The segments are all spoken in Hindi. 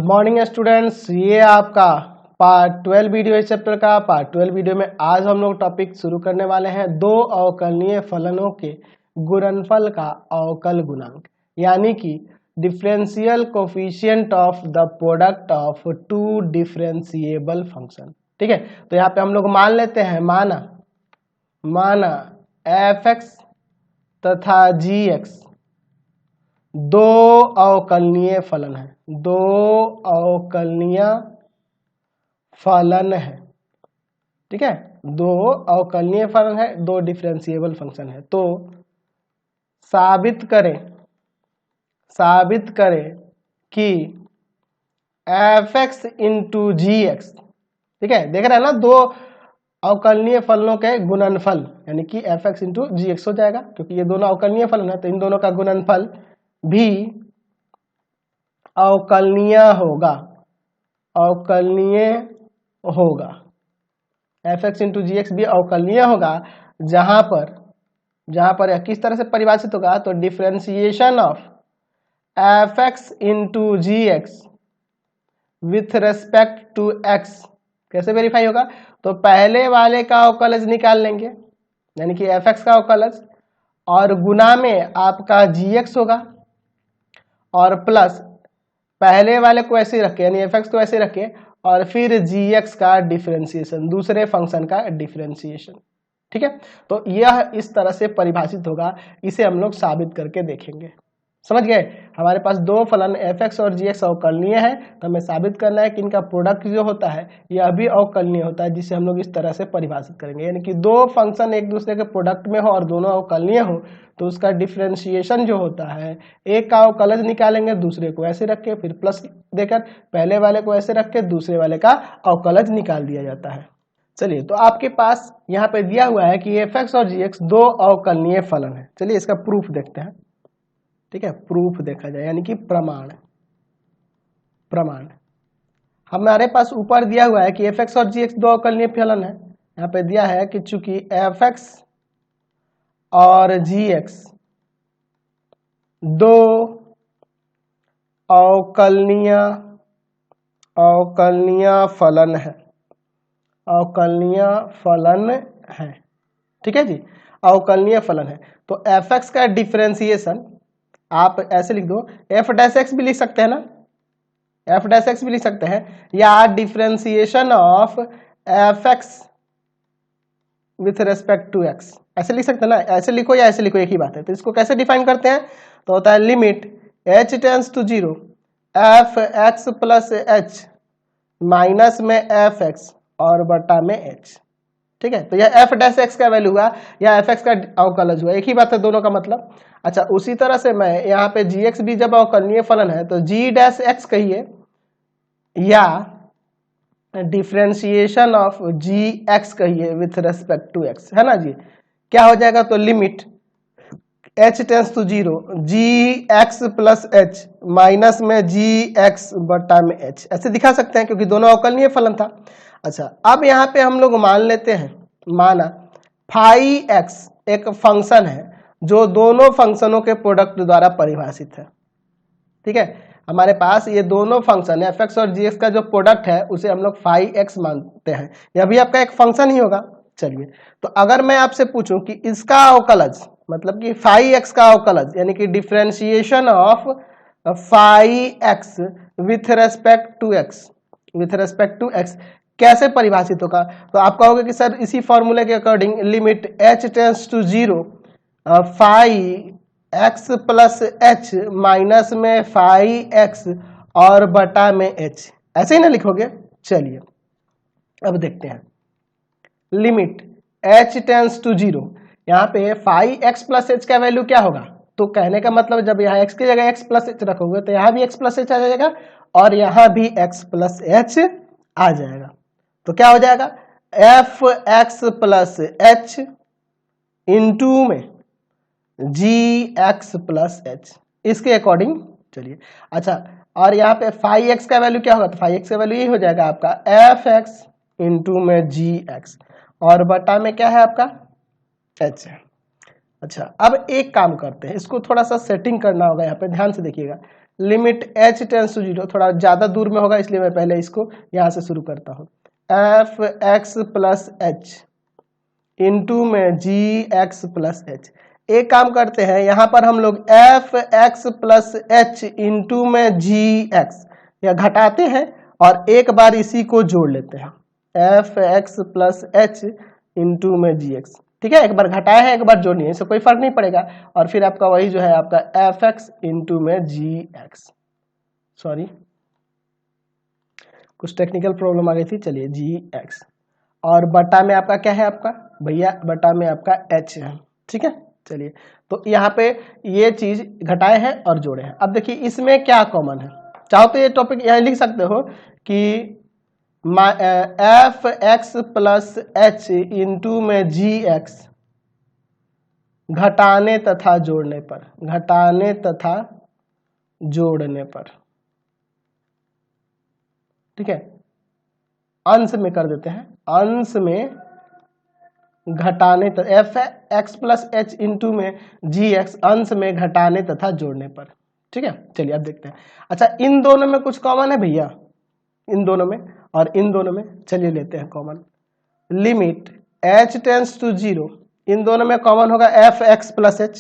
मॉर्निंग स्टूडेंट्स, ये आपका पार्ट 12 वीडियो इस चैप्टर का। पार्ट 12 वीडियो में आज हम लोग टॉपिक शुरू करने वाले हैं दो अवकलनीय फलनों के गुणनफल का अवकल गुणांक, यानी कि differential coefficient of the product of two differentiable function. ठीक है, तो यहाँ पे हम लोग मान लेते हैं, माना एफ एक्स तथा जी एक्स दो अवकलनीय फलन है, दो अवकलनीय फलन है। ठीक है, दो अवकलनीय फलन है, दो डिफरेंशिएबल फंक्शन है। तो साबित करें कि f x into g x, ठीक है, देख रहे हैं ना, दो अवकलनीय फलनों के गुणनफल यानी कि f x into g x हो जाएगा, क्योंकि ये दोनों अवकलनीय फलन है। तो इन दोनों का गुणनफल भी अवकलनीय होगा, f x into g x भी अवकलनीय होगा। जहां पर किस तरह से परिभाषित होगा, तो differentiation of f x into g x with respect to x कैसे वेरीफाई होगा, तो पहले वाले का अवकलज निकाल लेंगे, यानी कि एफ एक्स का अवकलज, और गुना में आपका जी एक्स होगा, और प्लस पहले वाले को ऐसे रखे यानी एफ एक्स को ऐसे रखे, और फिर जी एक्स का डिफरेंशिएशन, दूसरे फंक्शन का डिफरेंशिएशन। ठीक है, तो यह इस तरह से परिभाषित होगा, इसे हम लोग साबित करके देखेंगे। समझ गए, हमारे पास दो फलन एफ एक्स और जी एक्स अवकलनीय है, तो हमें साबित करना है कि इनका प्रोडक्ट जो होता है यह भी अवकलनीय होता है, जिसे हम लोग इस तरह से परिभाषित करेंगे। यानी कि दो फंक्शन एक दूसरे के प्रोडक्ट में हो और दोनों अवकलनीय हो, तो उसका डिफरेंशिएशन जो होता है, एक का अवकलज निकालेंगे, दूसरे को ऐसे रख के, फिर प्लस देकर पहले वाले को ऐसे रख के दूसरे वाले का अवकलज निकाल दिया जाता है। चलिए, तो आपके पास यहाँ पे दिया हुआ है कि एफ एक्स और जी एक्स दो अवकलनीय फलन है। चलिए इसका प्रूफ देखते हैं। ठीक है, प्रूफ देखा जाए, यानी कि प्रमाण हमारे पास ऊपर दिया हुआ है कि एफ एक्स और जी एक्स दो अवकलनीय फलन है। यहाँ पे दिया है कि चूंकि एफ एक्स और जी एक्स दो अवकलनीय फलन है, ठीक है जी, अवकलनीय फलन है। तो एफ एक्स का डिफरेंशिएशन आप ऐसे लिख दो, एफ डैश एक्स भी लिख सकते हैं ना, एफ डैश एक्स भी लिख सकते हैं, या differentiation of f x with respect to x, ऐसे लिख सकते हैं ना। ऐसे लिखो या ऐसे लिखो, एक ही बात है। तो इसको कैसे डिफाइन करते हैं, तो होता है limit h tends to zero f x plus h minus में एफ एक्स और बटा में एच। ठीक है, तो यह एफ डैश एक्स का वैल्यू हुआ या एफ एक्स का अवकलज हुआ, एक ही बात है दोनों का मतलब। अच्छा, उसी तरह से मैं यहाँ पे जी एक्स भी जब अवकलनीय फलन है, तो जी डैश एक्स कहिए या डिफरेंशिएशन ऑफ जी एक्स कहिए विथ रेस्पेक्ट टू एक्स, है ना जी। क्या हो जाएगा, तो limit h tends to zero g x plus h minus में जी एक्स बटा में एच, ऐसे दिखा सकते हैं क्योंकि दोनों अवकलनीय फलन था। अच्छा, अब यहाँ पे हम लोग मान लेते हैं, माना फाई एक्स एक फंक्शन है जो दोनों फंक्शनों के प्रोडक्ट द्वारा परिभाषित है। ठीक है, हमारे पास ये दोनों फंक्शन है, एफ एक्स और जी एक्स का जो प्रोडक्ट है उसे हम लोग फाई एक्स मानते हैं, यह भी आपका एक फंक्शन ही होगा। चलिए, तो अगर मैं आपसे पूछूं कि इसका अवकलज, मतलब कि फाई एक्स का अवकलज, यानी कि differentiation of phi x with respect to x कैसे परिभाषित होगा, तो आप कहोगे कि सर इसी फॉर्मूले के according limit h tends to zero phi x plus h minus में फाई एक्स और बटा में एच, ऐसे ही ना लिखोगे। चलिए अब देखते हैं, limit h tends to zero, यहाँ पे फाई एक्स प्लस एच का वैल्यू क्या होगा, तो कहने का मतलब जब यहाँ एक्स की जगह एक्स प्लस एच रखोगे तो यहाँ भी एक्स प्लस एच आ जाएगा और यहाँ भी एक्स प्लस एच आ जाएगा। तो क्या हो जाएगा, F x plus h into में जी एक्स प्लस एच, इसके अकॉर्डिंग चलिए। अच्छा, और यहाँ पे फाई एक्स का वैल्यू क्या होगा, तो फाई एक्स का वैल्यू ये हो जाएगा आपका एफ एक्स इंटू में जी एक्स और बटा में क्या है आपका एच है। अच्छा, अब एक काम करते हैं, इसको थोड़ा सा सेटिंग करना होगा, यहाँ पे ध्यान से देखिएगा। लिमिट h टेंस टू 0, थोड़ा ज़्यादा दूर में होगा इसलिए मैं पहले इसको यहाँ से शुरू करता हूँ। F x plus h into में जी एक्स प्लस एच। एक काम करते हैं, यहाँ पर हम लोग F x plus h into में जी एक्स या घटाते हैं और एक बार इसी को जोड़ लेते हैं, f x plus h into में जी एक्स। ठीक है, एक बार घटाया है एक बार जोड़नी है, इससे कोई फर्क नहीं पड़ेगा। और फिर आपका वही जो है आपका एफ एक्स इंटू में जी एक्स, सॉरी कुछ टेक्निकल प्रॉब्लम आ गई थी, चलिए जी एक्स, और बटा में आपका क्या है आपका भैया, बटा में आपका एच है। ठीक है, चलिए तो यहाँ पे ये चीज घटाए हैं और जोड़े हैं। अब देखिए इसमें क्या कॉमन है, चाहो तो ये टॉपिक यहाँ लिख सकते हो कि f x plus h into में जी एक्स घटाने तथा जोड़ने पर, घटाने तथा जोड़ने पर, ठीक है, अंश में कर देते हैं, अंश में घटाने तथा F x plus h into में जी एक्स अंश में घटाने तथा जोड़ने पर। ठीक है, चलिए अब देखते हैं। अच्छा, इन दोनों में कुछ कॉमन है भैया, इन दोनों में और इन दोनों में, चलिए लेते हैं common. Limit h tends to 0, इन दोनों में कॉमन होगा f x plus h,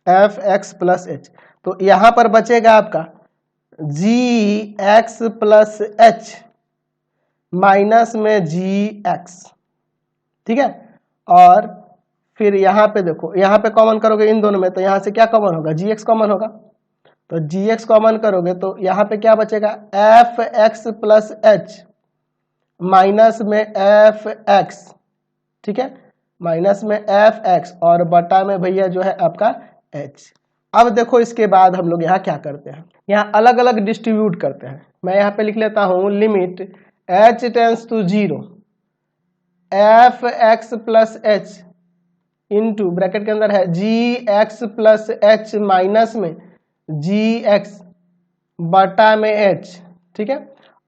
f x plus h. तो यहां पर बचेगा आपका g x plus h minus में जी एक्स। ठीक है, और फिर यहाँ पे देखो, यहाँ पे कॉमन करोगे इन दोनों में तो यहाँ से क्या कॉमन होगा, जी एक्स कॉमन होगा, तो जी एक्स कॉमन करोगे तो यहाँ पे क्या बचेगा, F x plus h minus में एफ एक्स। ठीक है, माइनस में एफ एक्स और बटा में भैया जो है आपका एच। अब देखो इसके बाद हम लोग यहाँ क्या करते हैं, यहाँ अलग अलग डिस्ट्रीब्यूट करते हैं। मैं यहाँ पे लिख लेता हूँ limit h tends to 0 f x plus h into bracket के अंदर है g x plus h minus में जी एक्स बटा में एच। ठीक है,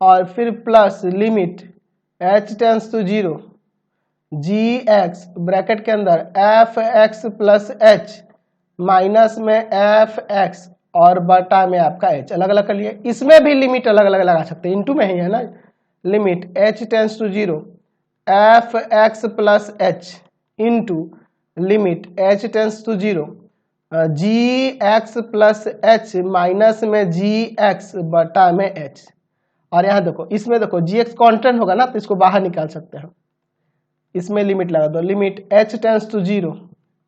और फिर plus limit h tends to 0 g x bracket के अंदर f x plus h minus में एफ एक्स और बटा में आपका एच। अलग अलग कर लिए, इसमें भी लिमिट अलग अलग लगा सकते हैं, इंटू में ही है ना। Limit h tends to 0 f x plus h into limit h tends to 0 g x plus h minus में जी एक्स बटा में एच। और यहाँ देखो, इसमें देखो जी एक्स कॉन्स्टेंट होगा ना तो इसको बाहर निकाल सकते हैं, इसमें लिमिट लगा दो, limit h tends to 0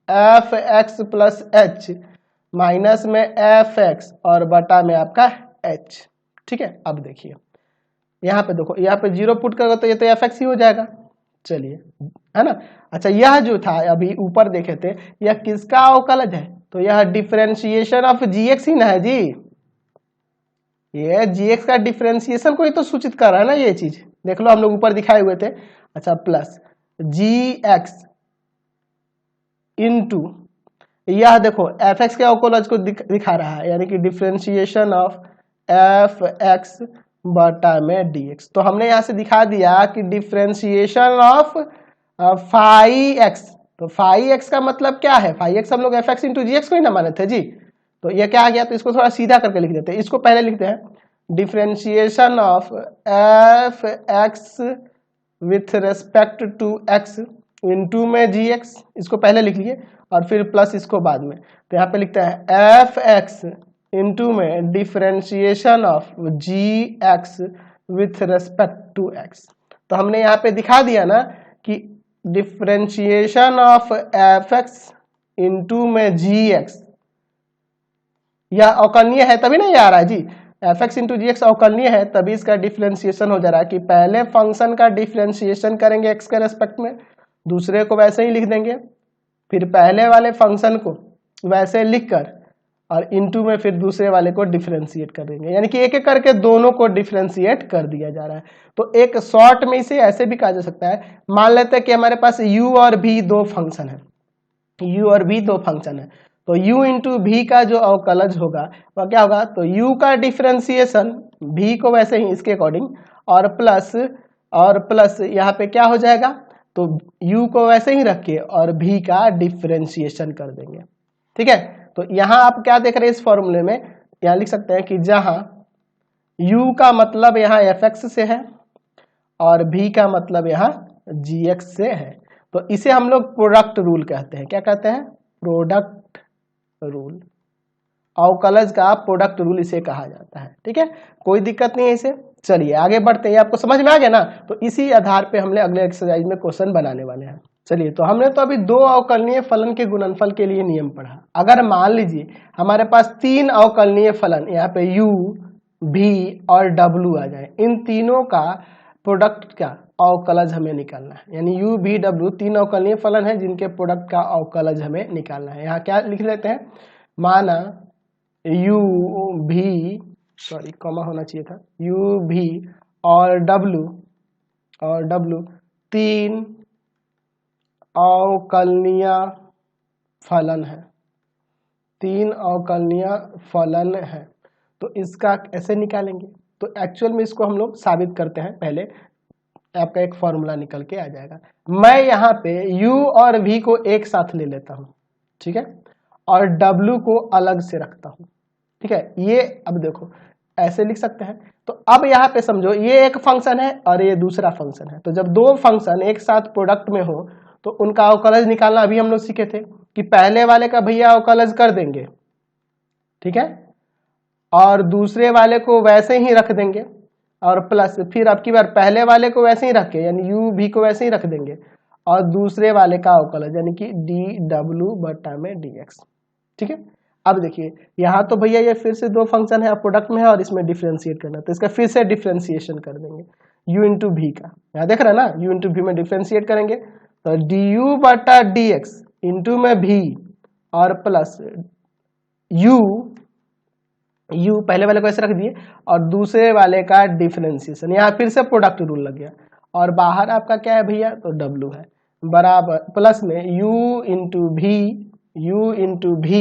f x plus h minus में एफ एक्स और बटा में आपका h। ठीक है, अब देखिए यहाँ पे देखो, यहाँ पे 0 पुट करोगे तो ये तो एफ एक्स ही हो जाएगा, चलिए है ना। अच्छा, यह जो था अभी ऊपर देखे थे, यह किसका अवकलज है, तो यह डिफरेंशिएशन ऑफ जी एक्स ही ना है जी, ये जी एक्स का डिफरेंशिएशन को ही तो सूचित कर रहा है ना ये चीज, देख लो हम लोग ऊपर दिखाए हुए थे। अच्छा, प्लस जी एक्स इंटू यह देखो एफ एक्स के अवकलज को दिखा रहा है, यानी कि डिफरेंशिएशन ऑफ एफ एक्स बटा में डी एक्स। तो हमने यहाँ से दिखा दिया कि डिफरेंशिएशन ऑफ फाई एक्स, तो फाई एक्स का मतलब क्या है, फाई एक्स हम लोग F x into g x को ही ना माने थे जी, तो ये क्या आ गया, तो इसको थोड़ा सीधा करके लिख देते हैं। इसको पहले लिखते हैं differentiation of f x with respect to x into में जी एक्स, इसको पहले लिख लिए और फिर प्लस इसको बाद में। तो यहाँ पे लिखते हैं एफ एक्स इंटू में differentiation of g x with respect to x. तो हमने यहाँ पे दिखा दिया ना कि differentiation of f x into में जी एक्स, यह अवकलनीय है तभी ना ये आ रहा है जी, F x into g x अवकलनीय है तभी इसका डिफरेंशिएशन हो जा रहा है कि पहले फंक्शन का डिफरेंशिएशन करेंगे एक्स के रेस्पेक्ट में, दूसरे को वैसे ही लिख देंगे, फिर पहले वाले फंक्शन को वैसे लिखकर और इनटू में फिर दूसरे वाले को डिफरेंशिएट कर देंगे, यानी कि एक एक करके दोनों को डिफरेंशिएट कर दिया जा रहा है। तो एक शॉर्ट में इसे ऐसे भी कहा जा सकता है, मान लेते हैं कि हमारे पास u और v दो फंक्शन है, u और v दो फंक्शन है, तो u इंटू v का जो अवकलज होगा वह क्या होगा, तो u का डिफरेंशिएशन v को वैसे ही इसके अकॉर्डिंग और प्लस यहाँ पे क्या हो जाएगा, तो u को वैसे ही रख के और v का डिफरेंशिएशन कर देंगे। ठीक है, तो यहाँ आप क्या देख रहे हैं इस फॉर्मूले में, यहाँ लिख सकते हैं कि जहां u का मतलब यहाँ fx से है और v का मतलब यहाँ gx से है, तो इसे हम लोग प्रोडक्ट रूल कहते हैं। क्या कहते हैं? Product rule. अवकलज का प्रोडक्ट रूल इसे कहा जाता है। ठीक है, कोई दिक्कत नहीं है इसे। चलिए आगे बढ़ते हैं, आपको समझ में आ गया ना? तो इसी आधार पे हमने अगले एक्सरसाइज में क्वेश्चन बनाने वाले हैं। चलिए, तो हमने तो अभी दो अवकलनीय फलन के गुणनफल के लिए नियम पढ़ा। अगर मान लीजिए हमारे पास तीन अवकलनीय फलन, यहाँ पे u, v और w आ जाए, इन तीनों का प्रोडक्ट का अवकलज हमें निकालना है। यानी u, v, w तीन अवकलनीय फलन है जिनके प्रोडक्ट का अवकलज हमें निकालना है। यहाँ क्या लिख लेते हैं? माना u, v, सॉरी कॉमा होना चाहिए था, u, v और w तीन अवकलनीय फलन है। तीन अवकलनीय फलन है, तो इसका ऐसे निकालेंगे। तो एक्चुअल में इसको हम लोग साबित करते हैं। पहले आपका एक फॉर्मूला निकल के आ जाएगा। मैं यहाँ पे u और v को एक साथ ले लेता हूँ, ठीक है, और w को अलग से रखता हूँ। ठीक है, ये अब देखो ऐसे लिख सकते हैं। तो अब यहाँ पे समझो ये एक फंक्शन है और ये दूसरा फंक्शन है। तो जब दो फंक्शन एक साथ प्रोडक्ट में हो तो उनका अवकलज निकालना अभी हम लोग सीखे थे कि पहले वाले का भैया अवकलज कर देंगे, ठीक है, और दूसरे वाले को वैसे ही रख देंगे, और प्लस फिर अब की बार पहले वाले को वैसे ही रख के, यानी u v को वैसे ही रख देंगे, और दूसरे वाले का अवकलज यानी कि dw बटा में dx। ठीक है, अब देखिए यहाँ तो भैया ये फिर से दो फंक्शन है, प्रोडक्ट में है और इसमें डिफरेंशिएट करना, तो इसका फिर से डिफरेंशिएशन कर देंगे u इंटू v का। यहाँ देख रहे हैं ना, u इंटू v में डिफरेंशिएट करेंगे तो du बटा dx इंटू में v और प्लस u पहले वाले को ऐसे रख दिए और दूसरे वाले का डिफरेंशिएशन, यहाँ फिर से प्रोडक्ट रूल लग गया, और बाहर आपका क्या है भैया? तो w है, बराबर प्लस में u इंटू v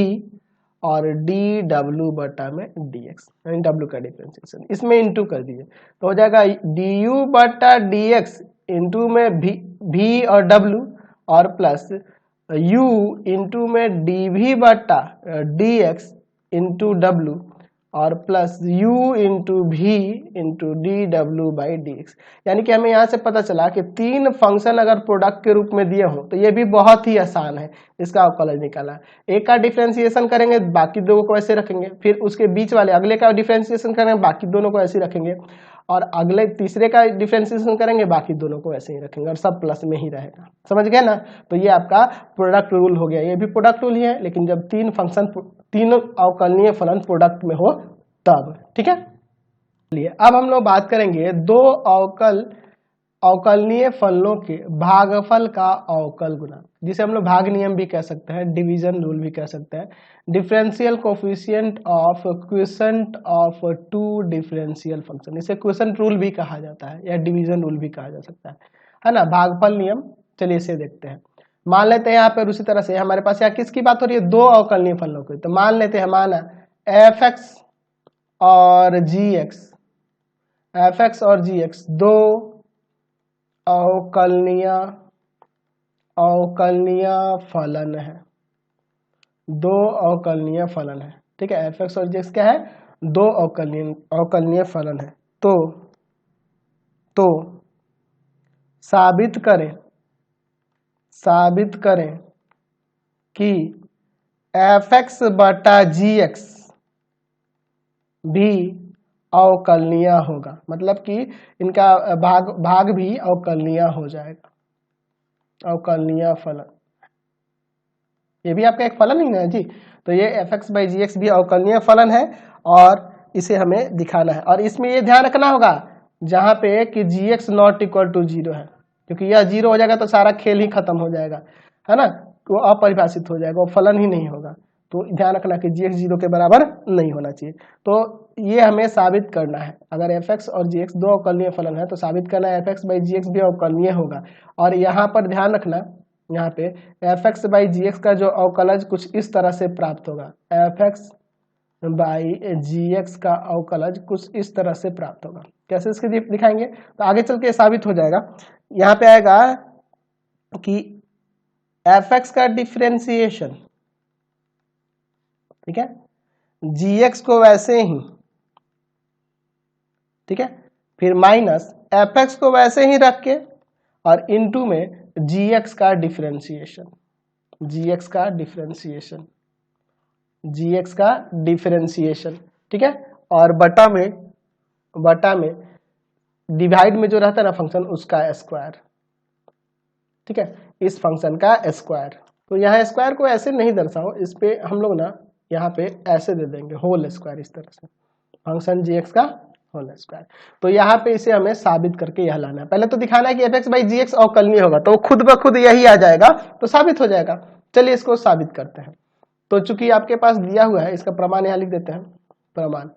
और dw बटा में dx, यानी w का डिफरेंशिएशन, इसमें इंटू कर दीजिए तो हो जाएगा du बटा dx इंटू में v और w और प्लस u इंटू में dv बटा dx इंटू w और plus u into v into dw by dx। यानी कि हमें यहाँ से पता चला कि तीन फंक्शन अगर प्रोडक्ट के रूप में दिए हो तो ये भी बहुत ही आसान है इसका अवकलज निकाला। एक का डिफरेंशिएशन करेंगे, बाकी दो को ऐसे रखेंगे, फिर उसके बीच वाले अगले का डिफरेंशिएशन करेंगे, बाकी दोनों को ऐसे रखेंगे, और अगले तीसरे का डिफरेंशिएशन करेंगे, बाकी दोनों को ऐसे ही रखेंगे, और सब प्लस में ही रहेगा। समझ गए ना? तो ये आपका प्रोडक्ट रूल हो गया। ये भी प्रोडक्ट रूल ही है, लेकिन जब तीन फंक्शन, तीन अवकलनीय फलन प्रोडक्ट में हो तब। ठीक है, चलिए अब हम लोग बात करेंगे दो अवकलनीय फलनों के भागफल का अवकल गुणांक, जिसे हम लोग भाग नियम भी कह सकते हैं, डिवीजन रूल भी कह सकते हैं, differential coefficient of quotient of two differential function, इसे क्वोशंट रूल भी कहा जाता है या डिवीजन रूल भी कहा जा सकता है ना, भागफल नियम। चलिए इसे देखते हैं। मान लेते हैं यहाँ पर उसी तरह से हमारे पास यहाँ किसकी बात हो रही है? दो अवकलनीय फलनों की। तो मान लेते हैं, माना fx और gx दो अवकलनीय फलन है, दो अवकलनीय फलन है। ठीक है, fx और gx क्या है? दो अवकलनीय फलन है। तो साबित करें कि fx बटा gx भी अवकलनीय होगा, मतलब कि इनका भाग भी अवकलनीय हो जाएगा। अवकलनीय फलन, ये भी आपका एक फलन ही ना है जी। तो ये fx बाई जी एक्स भी अवकलनीय फलन है और इसे हमें दिखाना है। और इसमें ये ध्यान रखना होगा जहां पे कि g x not equal to zero है, क्योंकि यह जीरो हो जाएगा तो सारा खेल ही खत्म हो जाएगा, है ना, वो अपरिभाषित हो जाएगा, वो फलन ही नहीं होगा। तो ध्यान रखना कि जी एक्स जीरो के बराबर नहीं होना चाहिए। तो ये हमें साबित करना है, अगर fx और gx दो अवकलनीय फलन है तो साबित करना है fx बाई gx भी अवकलनीय होगा। और यहाँ पर ध्यान रखना, यहाँ पे fx बाई gx का जो अवकलज कुछ इस तरह से प्राप्त होगा, fx बाई gx का अवकलज कुछ इस तरह से प्राप्त होगा। कैसे इसके दिखाएंगे? तो आगे चल के साबित हो जाएगा। यहाँ पे आएगा कि fx का डिफरेंशिएशन, ठीक है, जी एक्स को वैसे ही, ठीक है, फिर माइनस एफ एक्स को वैसे ही रख के और इनटू में जी एक्स का डिफरेंशिएशन, जी एक्स का डिफरेंशिएशन, जी एक्स का डिफरेंशिएशन, ठीक है, और बटा में डिवाइड में जो रहता है ना फंक्शन उसका स्क्वायर, ठीक है, इस फंक्शन का स्क्वायर। तो यहाँ स्क्वायर को ऐसे नहीं दर्शाओ, इस पे हम लोग ना यहाँ पे ऐसे दे देंगे होल स्क्वायर, इस तरह से फंक्शन जी एक्स का होल स्क्वायर। तो यहाँ पे इसे हमें साबित करके यह लाना है, पहले तो दिखाना है कि f x by g x अवकलनीय होगा, तो खुद ब खुद यही आ जाएगा तो साबित हो जाएगा। चलिए इसको साबित करते हैं। तो चूंकि आपके पास दिया हुआ है, इसका प्रमाण यहाँ लिख देते हैं, प्रमाण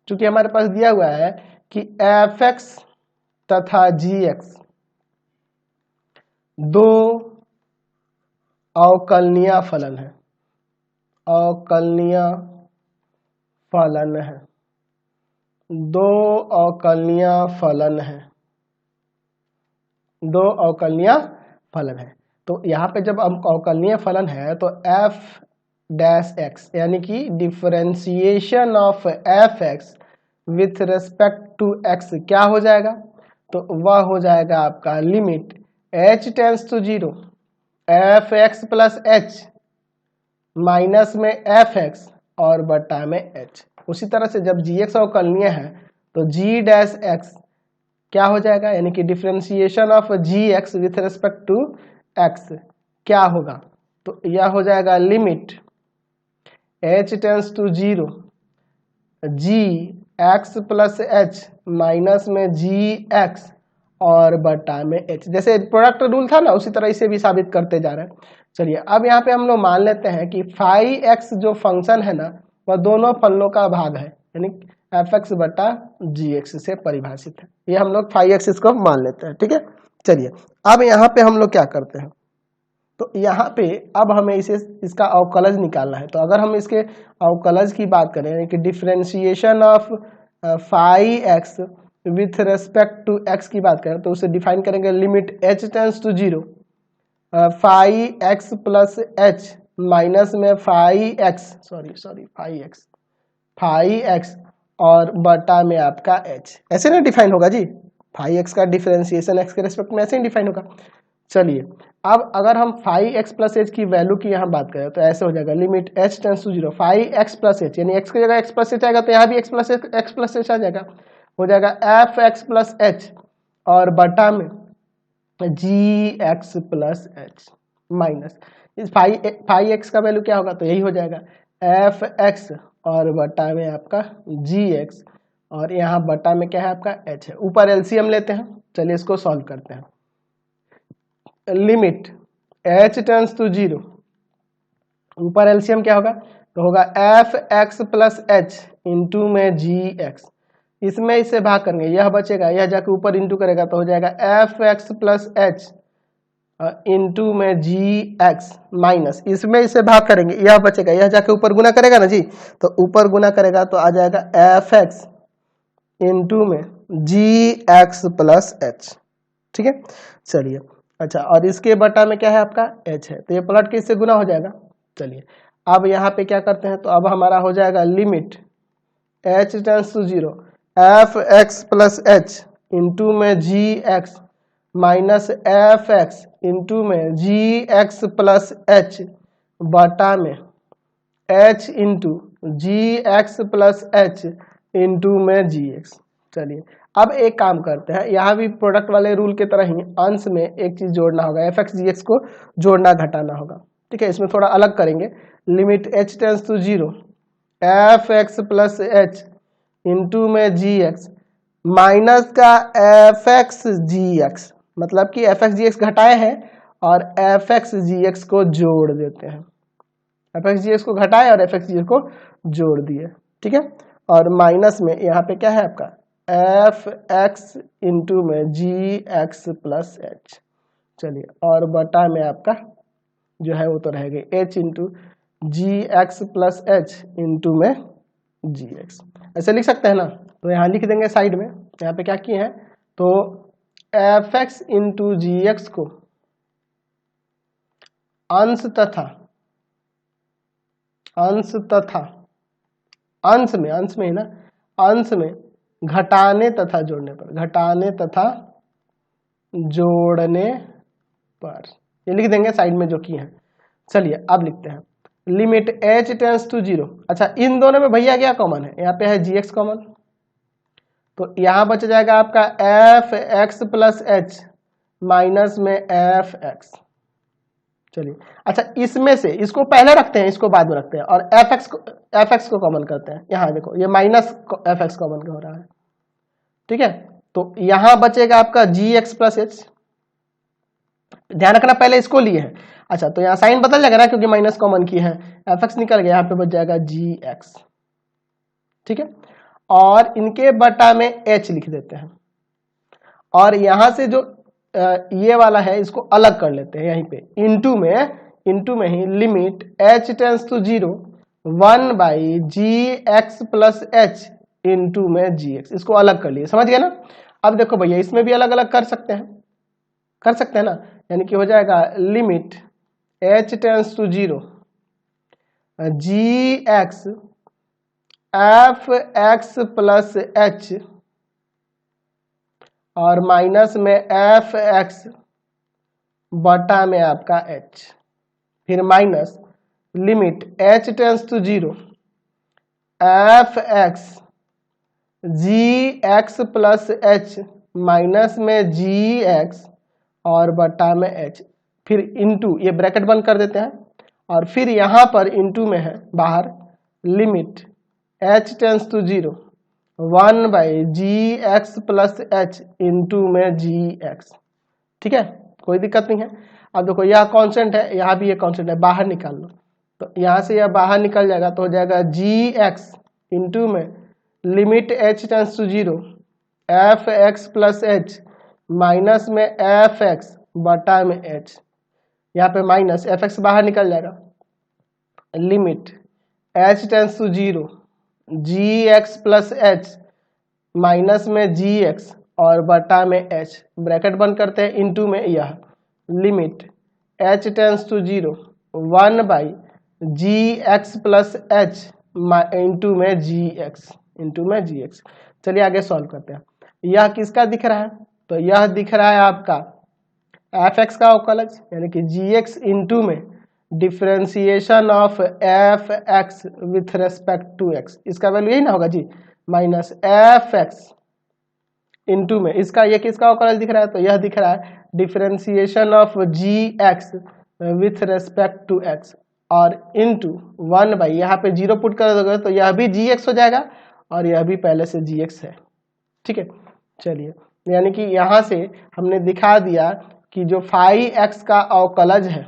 चूंकि हमारे पास दिया हुआ है कि एफ एक्स तथा जी एक्स दो अवकलनीय फलन है, अवकलनीय फलन है, दो अवकलनीय फलन है, दो अवकलनीय फलन है। तो यहाँ पे जब अवकलनीय फलन है तो एफ डैश एक्स यानी कि differentiation of f x with respect to x क्या हो जाएगा, तो वह हो जाएगा आपका limit h tends to zero f x plus h minus में एफ एक्स और बटा में एच। उसी तरह से जब जी एक्स अवकलनीय है तो जी डैश एक्स क्या हो जाएगा, यानी कि differentiation of g x with respect to x क्या होगा, तो यह हो जाएगा limit h tends to zero g x plus h minus में जी एक्स और बटा में एच। जैसे प्रोडक्ट रूल था ना उसी तरह इसे भी साबित करते जा रहे हैं। चलिए अब यहाँ पे हम लोग मान लेते हैं कि फाइव एक्स जो फंक्शन है ना वह दोनों फलनों का भाग है, यानी एफ एक्स बटा जी एक्स से परिभाषित है। ये हम लोग फाइव एक्स इसको मान लेते हैं, ठीक है। चलिए अब यहाँ पे हम लोग क्या करते हैं, तो यहाँ पे अब हमें इसका अवकलज निकालना है। तो अगर हम इसके अवकलज की बात करें यानी कि differentiation of five x with respect to x की बात करें तो उसे डिफाइन करेंगे limit h tends to zero five x plus h minus में फाइव एक्स और बटा में आपका एच। ऐसे ना डिफाइन होगा जी, फाइव एक्स का डिफरेंशिएशन एक्स के रेस्पेक्ट में ऐसे ही डिफाइन होगा। चलिए अब अगर हम फाइव एक्स प्लस एच की वैल्यू की यहाँ बात करें तो ऐसे हो जाएगा limit h tends to zero five x plus h, यानी एक्स की जगह एक्स प्लस एच आएगा तो यहाँ भी एक्स प्लस एच आ जाएगा, हो जाएगा एफ एक्स प्लस एच और बटा में g x plus h minus इस फाइव एक्स का वैल्यू क्या होगा, तो यही हो जाएगा एफ एक्स और बटा में आपका जी एक्स और यहाँ बटा में क्या है आपका एच है। ऊपर एलसीएम लेते हैं, चलिए इसको सॉल्व करते हैं। Limit h tends to zero, ऊपर एलसीएम क्या होगा, तो होगा f x plus h into में जी एक्स, इसमें इसे भाग करेंगे यह बचेगा, यह जाके ऊपर इंटू करेगा तो हो जाएगा F x plus h into में जी एक्स माइनस इसमें इसे भाग करेंगे यह बचेगा, यह जाके ऊपर गुना करेगा ना जी, तो ऊपर गुना करेगा तो आ जाएगा एफ एक्स इंटू में जी एक्स प्लस एच, ठीक है। चलिए अच्छा, और इसके बटा में क्या है आपका एच है, तो ये पलट के इससे गुना हो जाएगा। चलिए अब यहाँ पे क्या करते हैं, तो अब हमारा हो जाएगा limit h tends to zero f x plus h into में g x minus f x into में जी एक्स प्लस एच बटा में h into g x plus h into में जी एक्स। चलिए अब एक काम करते हैं, यहाँ भी प्रोडक्ट वाले रूल के तरह ही अंश में एक चीज जोड़ना होगा, एफ एक्स जी एक्स को जोड़ना घटाना होगा, ठीक है। इसमें थोड़ा अलग करेंगे, limit h tends to zero f x plus h into में जी एक्स माइनस का एफ एक्स जी एक्स, मतलब कि एफ एक्स जी एक्स घटाए हैं और एफ एक्स जी एक्स को जोड़ देते हैं, एफ एक्स जी एक्स को घटाए और एफ एक्स जी एक्स को जोड़ दिए, ठीक है। और माइनस में यहाँ पे क्या है आपका एफ एक्स इंटू में जी एक्स प्लस एच। चलिए और बटा में आपका जो है वो तो रहेगा H into g x plus h into में जी एक्स, ऐसे लिख सकते हैं ना। तो यहाँ लिख देंगे साइड में, यहाँ पे क्या किए हैं, तो F x into g x को अंश तथा अंश में ही ना, अंश में घटाने तथा जोड़ने पर, घटाने तथा जोड़ने पर, ये लिख देंगे साइड में जो की है। चलिए अब लिखते हैं लिमिट h टेंस टू 0। अच्छा इन दोनों में भैया क्या कॉमन है, यहाँ पे है gx कॉमन, तो यहाँ बच जाएगा आपका F x plus h minus में एफ एक्स। चलिए अच्छा इसमें से इसको पहले रखते हैं, इसको बाद में रखते हैं, और एफ एक्स को कॉमन करते हैं। यहाँ देखो ये माइनस एफ एक्स कॉमन हो रहा है, ठीक है। तो यहाँ बचेगा आपका जी एक्स प्लस एच, ध्यान रखना पहले इसको लिए हैं। अच्छा तो यहाँ साइन बदल जाएगा ना क्योंकि माइनस कॉमन की है, एफ एक्स निकल गया, यहाँ पे बच जाएगा जी एक्स, ठीक है। और इनके बटा में h लिख देते हैं, और यहां से जो ये वाला है इसको अलग कर लेते हैं यहीं पे, इंटू में ही limit h tends to 0 1 by g x plus h into में जी एक्स, इसको अलग कर लिए, समझ गए ना। अब देखो भैया इसमें भी अलग अलग कर सकते हैं ना, यानी कि हो जाएगा limit h tends to 0 g x f x plus h और माइनस में एफ एक्स बटा में आपका h, फिर minus limit h tends to 0 f x g x plus h minus में जी एक्स और बटा में h, फिर इंटू, ये ब्रैकेट बंद कर देते हैं, और फिर यहां पर इंटू में है बाहर limit h tends to 0 1 by g x plus h into में जी एक्स, ठीक है, कोई दिक्कत नहीं है। अब देखो यह कांस्टेंट है, यहाँ भी ये कांस्टेंट है, बाहर निकाल लो, तो यहाँ से यह बाहर निकल जाएगा, तो हो जाएगा जी एक्स इंटू में limit h tends to 0 f x plus h minus में एफ एक्स बटा में h, यहाँ पे माइनस एफ एक्स बाहर निकल जाएगा, limit h tends to 0 g x plus h minus में जी एक्स और बटा में h, ब्रैकेट बंद करते हैं, इंटू में यह limit h tends to 0 1 by g x plus h into में जी एक्स। चलिए आगे सॉल्व करते हैं। यह किसका दिख रहा है, तो यह दिख रहा है आपका एफ एक्स का अवकलज, यानी कि जी एक्स इंटू में differentiation of f x with respect to x, इसका वैल्यू यही ना होगा जी, माइनस एफ एक्स इंटू में इसका, ये किसका अवकलज दिख रहा है, तो यह दिख रहा है differentiation of g x with respect to x, और इंटू 1 बाई, यहाँ पे 0 पुट कर दोगे तो यह भी जी एक्स हो जाएगा और यह भी पहले से जी एक्स है, ठीक है। चलिए यानी कि यहाँ से हमने दिखा दिया कि जो फाई एक्स का अवकलज है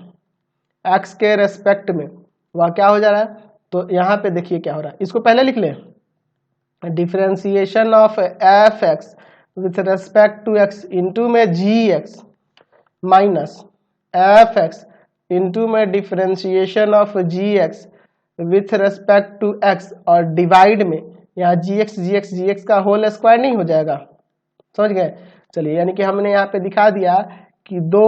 एक्स के रेस्पेक्ट में वह क्या हो जा रहा है, तो यहाँ पे देखिए क्या हो रहा है, इसको पहले लिख लें, differentiation of f x with respect to x into में g x minus f x into में differentiation of g x with respect to x, और डिवाइड में यहाँ जी एक्स का होल स्क्वायर नहीं हो जाएगा, समझ गए। चलिए यानी कि हमने यहाँ पे दिखा दिया कि दो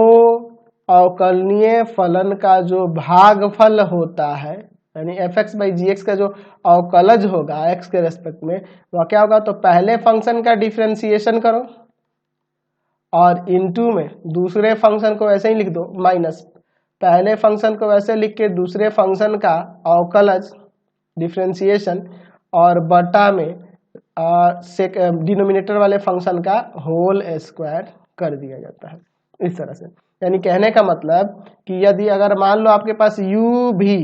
अवकलनीय फलन का जो भागफल होता है, यानी f x by g x का जो अवकलज होगा एक्स के रेस्पेक्ट में वह क्या होगा, तो पहले फंक्शन का डिफरेंशिएशन करो और इनटू में दूसरे फंक्शन को ऐसे ही लिख दो, माइनस पहले फंक्शन को वैसे लिख के दूसरे फंक्शन का अवकलज डिफरेंशिएशन और बटा में डिनोमिनेटर वाले फंक्शन का होल स्क्वायर कर दिया जाता है इस तरह से। यानी कहने का मतलब कि यदि अगर मान लो आपके पास u भी,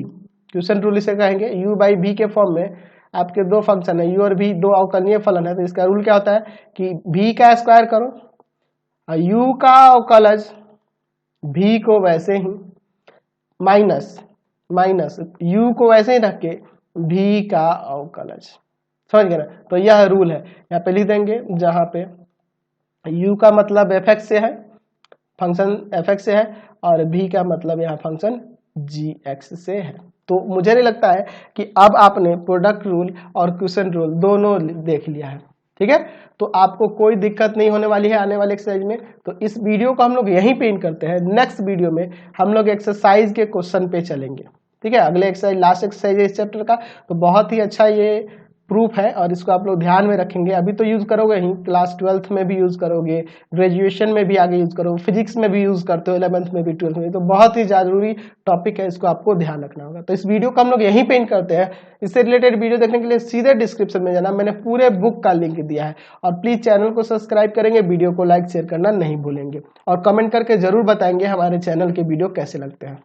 क्वेश्चन रूल इसे कहेंगे, u बाई v के फॉर्म में आपके दो फंक्शन है u और v, दो अवकलनीय फलन है, तो इसका रूल क्या होता है कि v का स्क्वायर करो और u का अवकलज v को वैसे ही माइनस u को वैसे ही रख के v का अवकलज, समझ गए ना। तो यह रूल है, यहाँ पे लिख देंगे जहाँ पे u का मतलब एफ एक्स से है, फंक्शन एफ एक्स से है, और v का मतलब यहाँ फंक्शन जी एक्स से है। तो मुझे नहीं लगता है कि अब आपने प्रोडक्ट रूल और क्वेश्चन रूल दोनों देख लिया है, ठीक है। तो आपको कोई दिक्कत नहीं होने वाली है आने वाले एक्सरसाइज में। तो इस वीडियो को हम लोग यहीं पे इन करते हैं, नेक्स्ट वीडियो में हम लोग एक्सरसाइज के क्वेश्चन पे चलेंगे, ठीक है। अगले एक्सरसाइज लास्ट एक्सरसाइज इस चैप्टर का, तो बहुत ही अच्छा ये प्रूफ है और इसको आप लोग ध्यान में रखेंगे। अभी तो यूज़ करोगे ही, क्लास 12th में भी यूज़ करोगे, ग्रेजुएशन में भी आगे यूज़ करोगे, फिजिक्स में भी यूज़ करते हो, 11th में भी, 12th में, तो बहुत ही ज़रूरी टॉपिक है, इसको आपको ध्यान रखना होगा। तो इस वीडियो को हम लोग यहीं पे एंड करते हैं। इससे रिलेटेड वीडियो देखने के लिए सीधे डिस्क्रिप्शन में जाना, मैंने पूरे बुक का लिंक दिया है। और प्लीज़ चैनल को सब्सक्राइब करेंगे, वीडियो को लाइक शेयर करना नहीं भूलेंगे और कमेंट करके जरूर बताएंगे हमारे चैनल के वीडियो कैसे लगते हैं।